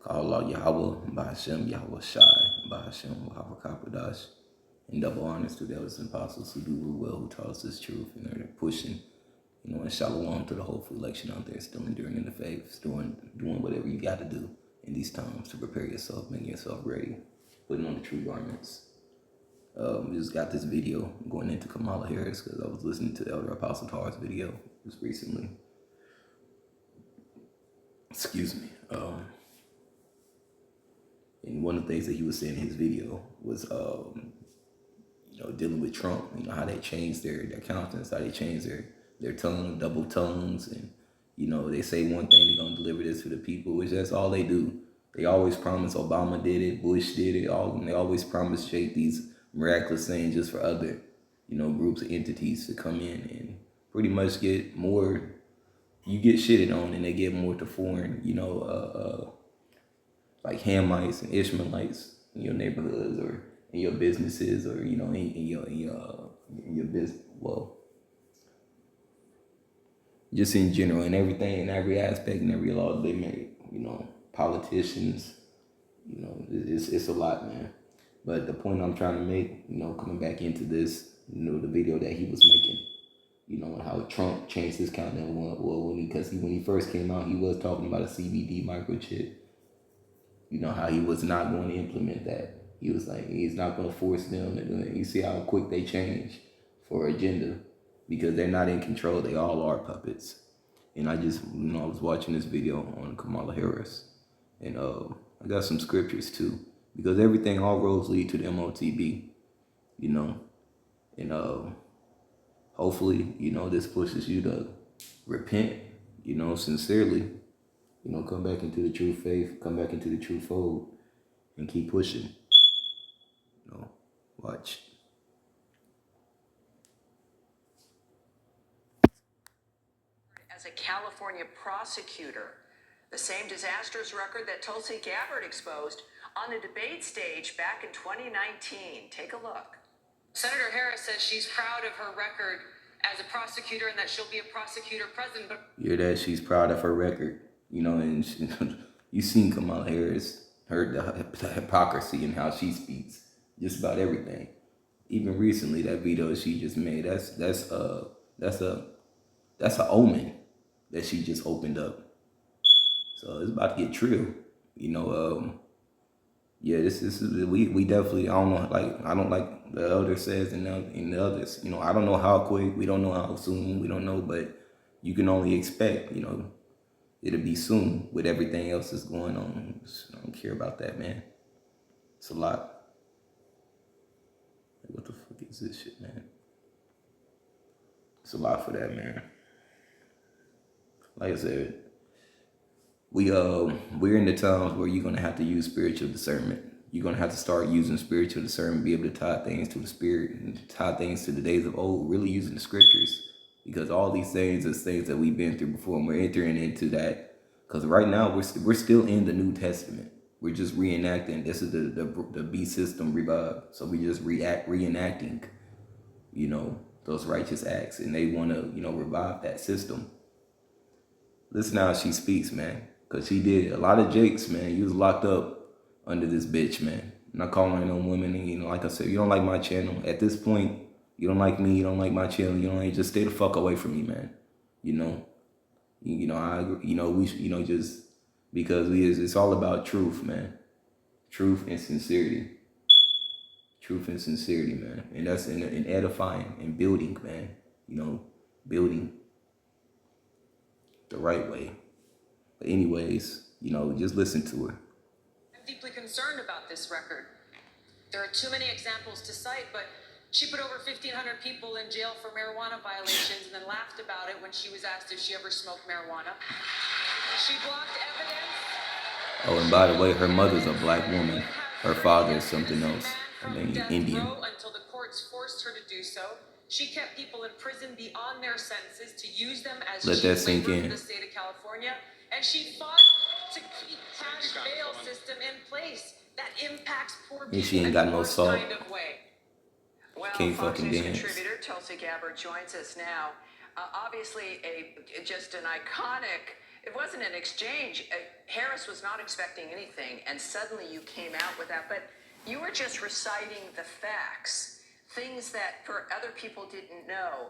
Call Allah Yahweh, Bahashem, Yahweh Shai, Bahashem, Wahaba Kapadash. And double honors to the elders and apostles who do rule well, who taught us this truth, and they're pushing, and shalom to the hopeful election out there, still enduring in the faith, doing whatever you got to do in these times to prepare yourself, making yourself ready, putting on the true garments. We just got this video going into Kamala Harris because I was listening to Elder Apostle Tar's video just recently. Excuse me. And one of the things that he was saying in his video was, dealing with Trump, how they changed their countenance, how they changed their tongue, double tongues, and, they say one thing, they're going to deliver this to the people, which that's all they do. They always promise Obama did it, Bush did it, and they always promise shape these miraculous things just for other, groups or entities to come in and pretty much get more, you get shitted on and they get more to foreign, like Hamites and Ishmaelites in your neighborhoods or in your businesses or, in your business, well, just in general, in everything, in every aspect, in every law they make, politicians, it's a lot, man. But the point I'm trying to make, coming back into this, the video that he was making, and how Trump changed his countdown. Well, when he first came out, he was talking about a CBD microchip. How he was not going to implement that. He was like, he's not going to force them to do it. You see how quick they change for agenda because they're not in control. They all are puppets. And I just, I was watching this video on Kamala Harris. And I got some scriptures too. Because everything, all roads lead to the MOTB, And hopefully, this pushes you to repent, sincerely. Come back into the true faith, come back into the true fold, and keep pushing. Watch. As a California prosecutor, the same disastrous record that Tulsi Gabbard exposed on the debate stage back in 2019. Take a look. Senator Harris says she's proud of her record as a prosecutor and that she'll be a prosecutor president. But you hear that? She's proud of her record. And you've seen Kamala Harris, the hypocrisy in how she speaks, just about everything. Even recently, that video she just made, that's an omen that she just opened up. So it's about to get true. Yeah, this is we definitely, I don't know, I don't like the elder says and the others. I don't know how quick, we don't know how soon, we don't know, but you can only expect, it'll be soon with everything else that's going on. I don't care about that, man. It's a lot. What the fuck is this shit, man? It's a lot for that, man. Like I said, we're in the times where you're gonna have to use spiritual discernment. You're gonna have to start using spiritual discernment, be able to tie things to the spirit and tie things to the days of old, really using the scriptures. Because all these things is things that we've been through before, and we're entering into that. Because right now we're still in the New Testament. We're just reenacting. This is the B system revived. So we just reenacting, those righteous acts, and they want to, revive that system. Listen how she speaks, man. Because she did a lot of jakes, man. You was locked up under this bitch, man. I'm not calling no women. And, like I said, you don't like my channel. At this point, you don't like me. You don't like my channel. Just stay the fuck away from me, man. Just because it's all about truth, man. Truth and sincerity. Truth and sincerity, man. And that's in edifying and building, man. Building the right way. But anyways, just listen to her. I'm deeply concerned about this record. There are too many examples to cite, but she put over 1,500 people in jail for marijuana violations and then laughed about it when she was asked if she ever smoked marijuana. She blocked evidence. Oh, and by the way, her mother's a black woman. Her father is something else. Indian. Until the courts forced her to do so. She kept people in prison beyond their sentences to use them as let that sink in. For the state of California. And she fought to keep cash bail system in place that impacts poor people. And she ain't got no salt. Kind of way. Well, Can't Fox fucking News dance. contributor Tulsi Gabbard joins us now. Obviously, just an iconic. It wasn't an exchange, a Harris was not expecting anything, and suddenly you came out with that. But you were just reciting the facts, things that for other people didn't know.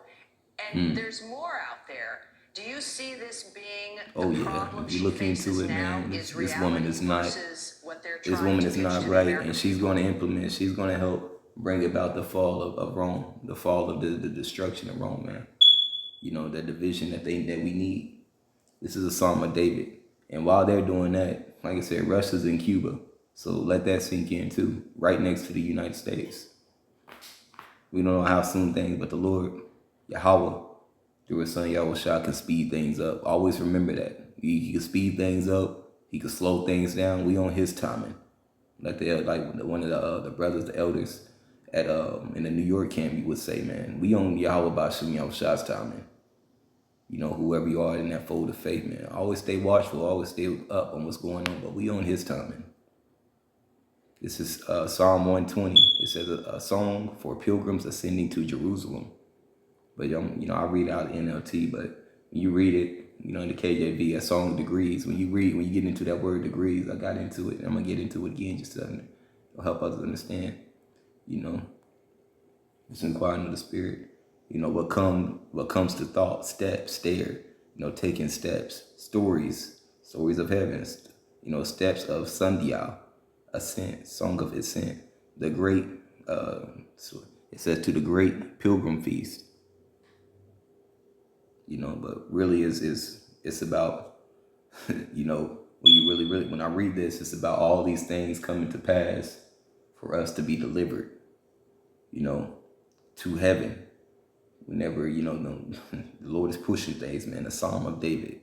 And there's more out there. Do you see this being Oh the yeah, problem if you she look faces into it, now man, is this woman reality is not. versus what they're This trying woman to is pitch not to the right, American and she's people? going to implement. She's going to help bring about the fall of Rome, the fall of the destruction of Rome, man. You know, the division that we need. This is a Psalm of David, and while they're doing that, like I said, Russia's in Cuba, so let that sink in too. Right next to the United States. We don't know how soon things, but the Lord, Yahweh, through his son Yahushua, can speed things up. Always remember that. He can speed things up. He can slow things down. We on his timing. Like one of the brothers, the elders at in the New York camp, you would say, man, we on Yahweh Bashim Yahushua's timing. You know, whoever you are in that fold of faith, man. Always stay watchful, always stay up on what's going on, but we on his timing. This is Psalm 120. It says a song for pilgrims ascending to Jerusalem. But I read out NLT, but when you read it, in the KJV, a song of degrees. When you get into that word degrees, I got into it. I'm gonna get into it again just to help others understand. Just inquiring of the spirit. What comes to thought, steps, stare. Taking steps, stories of heaven. Steps of Sandhya, ascent, song of ascent. The great. It says to the great pilgrim feast. But really it's about, when I read this, it's about all these things coming to pass for us to be delivered, to heaven. Whenever, the Lord is pushing things, man, the Psalm of David.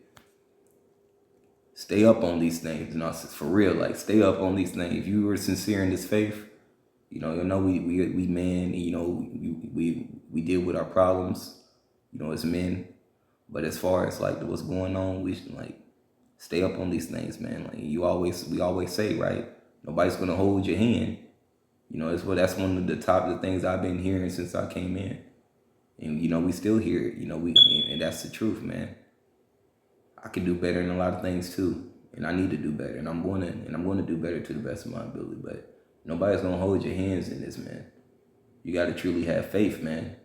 Stay up on these things, for real, like stay up on these things. If you were sincere in this faith, we man, we deal with our problems, as men. But as far as like what's going on, we should stay up on these things, man. Like we always say, right? Nobody's gonna hold your hand. That's one of the things I've been hearing since I came in, and we still hear it. And that's the truth, man. I can do better in a lot of things too, and I need to do better, and I'm going to do better to the best of my ability. But nobody's gonna hold your hands in this, man. You got to truly have faith, man.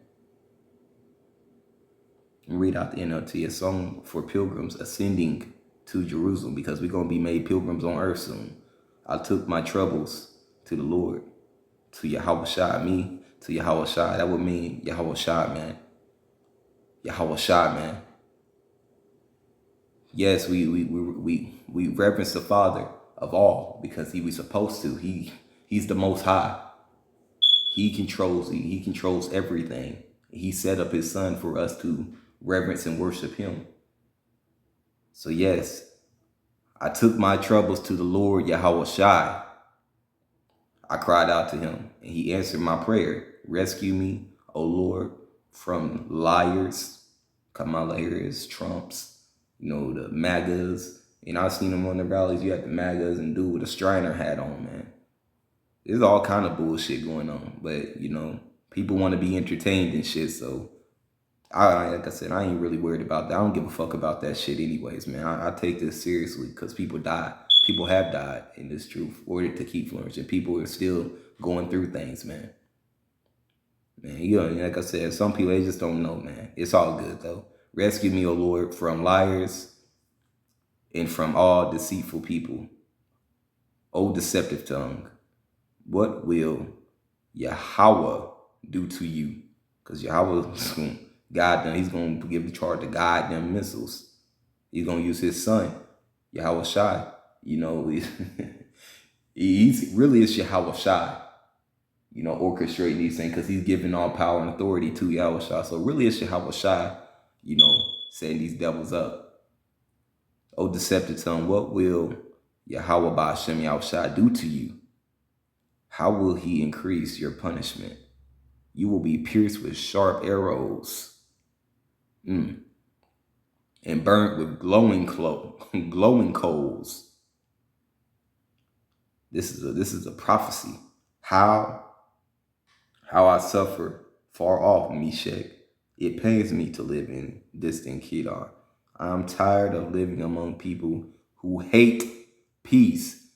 And read out the NLT, a song for pilgrims ascending to Jerusalem, because we're going to be made pilgrims on earth soon. I took my troubles to the Lord, to Yahushua, me, to Yahushua. That would mean Yahushua, man. Yahushua, man. Yes, we reverence the Father of all because he was supposed to. He's the Most High. He controls everything. He set up his son for us to reverence and worship him. So yes, I took my troubles to the Lord Yahushua. I cried out to him, and he answered my prayer. Rescue me, O Lord, from liars, Kamala Harris, Trumps, the MAGAs. I've seen them on the rallies. You have the MAGAs and dude with a Striner hat on, man. There's all kind of bullshit going on, but people want to be entertained and shit, so like I said, I ain't really worried about that. I don't give a fuck about that shit anyways, man. I take this seriously because people die. People have died in this truth for it to keep flourishing. People are still going through things, man. Man, like I said, some people, they just don't know, man. It's all good, though. Rescue me, O Lord, from liars and from all deceitful people. O deceptive tongue, what will Yahweh do to you? Because Yahweh guide them. He's going to give the charge to guide them missiles. He's going to use his son, Yahweh Shai. He's really is Yahweh Shai, orchestrating these things because he's giving all power and authority to Yahweh Shai. So really it's Yahweh Shai, setting these devils up. Oh, deceptive tongue, what will Yahweh Ba'ashem Yahweh Shai do to you? How will he increase your punishment? You will be pierced with sharp arrows. And burnt with glowing coals. This is a prophecy. How I suffer far off, Meshach. It pains me to live in distant Kedar. I am tired of living among people who hate peace.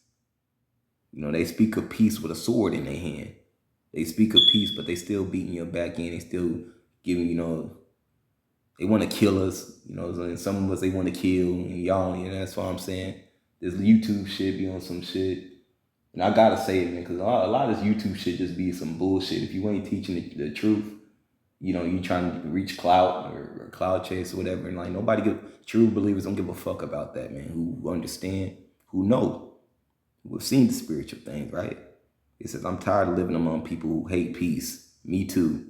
You know, they speak of peace with a sword in their hand. They speak of peace, but they still beating your back end. They still giving, you know, they want to kill us. You know, and some of us they want to kill, and y'all, you know, that's what I'm saying. This YouTube shit be on some shit. And I gotta say it, man, because a lot of this YouTube shit just be some bullshit. If you ain't teaching the truth, you know, you trying to reach clout or cloud chase or whatever, and like true believers don't give a fuck about that, man. Who understand, who know, who have seen the spiritual things, right? It says, I'm tired of living among people who hate peace. Me too.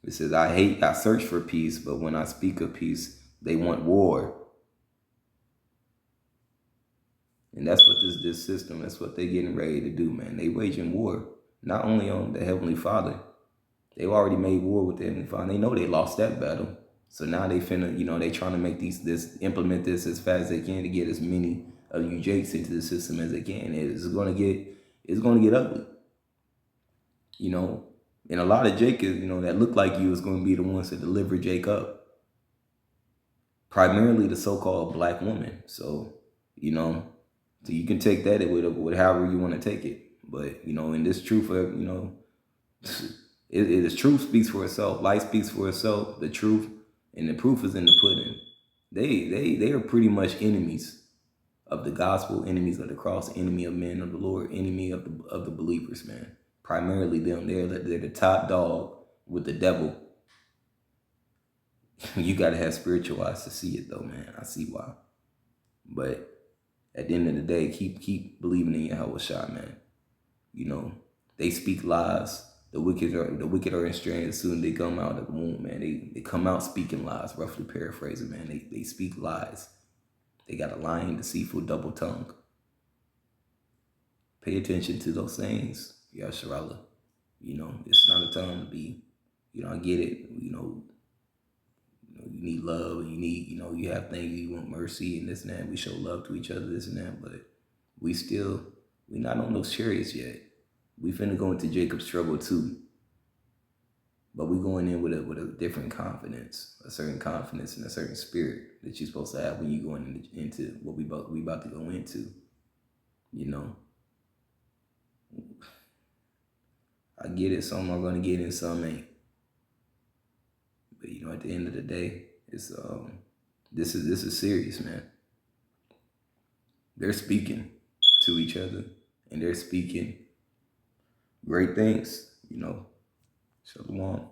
It says, I search for peace, but when I speak of peace, they want war. And that's what this system, that's what they're getting ready to do, man. They waging war, not only on the Heavenly Father. They've already made war with the Heavenly Father. They know they lost that battle. So now they finna, you know, they trying to make implement this as fast as they can to get as many of you jakes into the system as they can. It's gonna get ugly. You know, and a lot of Jake, you know, that look like you is gonna be the ones that deliver Jake up. Primarily the so-called black woman. So, you know, so you can take that with however you want to take it. But, you know, in this truth, you know, it is truth speaks for itself. Light speaks for itself. The truth and the proof is in the pudding. They are pretty much enemies of the gospel, enemies of the cross, enemy of men of the Lord, enemy of the believers, man. Primarily them. They're the top dog with the devil. You gotta have spiritual eyes to see it, though, man. I see why. But at the end of the day, keep believing in Yahweh Shai, man. You know, they speak lies. The wicked are estranged as soon as they come out of the womb, man. They come out speaking lies, roughly paraphrasing, man. They speak lies. They got a lying, deceitful, double tongue. Pay attention to those things, Yasharallah. You know, it's not a time to be, you know, I get it, you know, you need love, and you have things, you want mercy and this and that. We show love to each other, this and that, but we not on those chariots yet. We finna go into Jacob's trouble too. But we going in with a different confidence, a certain confidence and a certain spirit that you're supposed to have when you going into what we about to go into. You know, I get it. Some are gonna get it, some ain't. But you know, at the end of the day, it's this is serious, man. They're speaking to each other, and they're speaking great things. You know, Shalom.